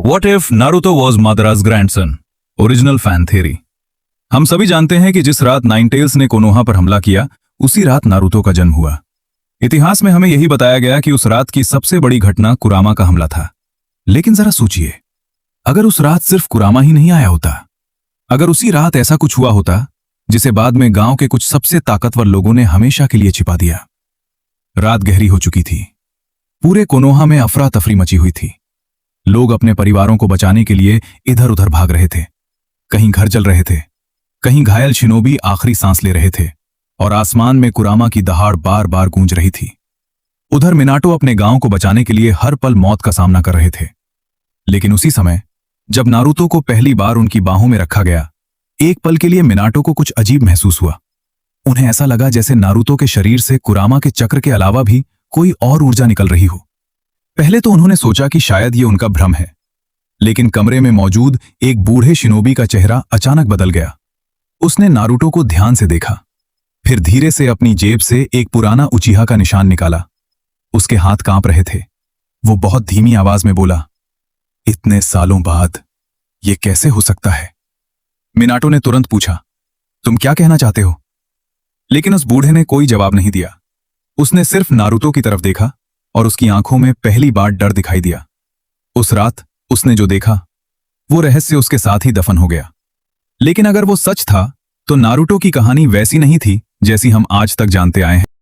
What if Naruto was Madara's grandson? Original fan theory. हम सभी जानते हैं कि जिस रात नाइन टेल्स ने कोनोहा पर हमला किया उसी रात नारुतो का जन्म हुआ। इतिहास में हमें यही बताया गया कि उस रात की सबसे बड़ी घटना कुरामा का हमला था। लेकिन जरा सोचिए, अगर उस रात सिर्फ कुरामा ही नहीं आया होता, अगर उसी रात ऐसा कुछ हुआ होता जिसे बाद में गांव के कुछ सबसे ताकतवर लोगों ने हमेशा के लिए छिपा दिया। रात गहरी हो चुकी थी। पूरे कोनोहा में अफरा तफरी मची हुई थी। लोग अपने परिवारों को बचाने के लिए इधर उधर भाग रहे थे। कहीं घर जल रहे थे, कहीं घायल शिनोबी आखिरी सांस ले रहे थे और आसमान में कुरामा की दहाड़ बार बार गूंज रही थी। उधर मिनाटो अपने गांव को बचाने के लिए हर पल मौत का सामना कर रहे थे। लेकिन उसी समय जब नारुतो को पहली बार उनकी बाहों में रखा गया, एक पल के लिए मिनाटो को कुछ अजीब महसूस हुआ। उन्हें ऐसा लगा जैसे नारुतो के शरीर से कुरामा के चक्र के अलावा भी कोई और ऊर्जा निकल रही हो। पहले तो उन्होंने सोचा कि शायद ये उनका भ्रम है, लेकिन कमरे में मौजूद एक बूढ़े शिनोबी का चेहरा अचानक बदल गया। उसने नारुतो को ध्यान से देखा, फिर धीरे से अपनी जेब से एक पुराना उचीहा का निशान निकाला। उसके हाथ कांप रहे थे। वो बहुत धीमी आवाज में बोला, इतने सालों बाद ये कैसे हो सकता है? मिनाटो ने तुरंत पूछा, तुम क्या कहना चाहते हो? लेकिन उस बूढ़े ने कोई जवाब नहीं दिया। उसने सिर्फ नारुतो की तरफ देखा और उसकी आंखों में पहली बार डर दिखाई दिया। उस रात उसने जो देखा वो रहस्य उसके साथ ही दफन हो गया। लेकिन अगर वो सच था तो नारुतो की कहानी वैसी नहीं थी जैसी हम आज तक जानते आए हैं।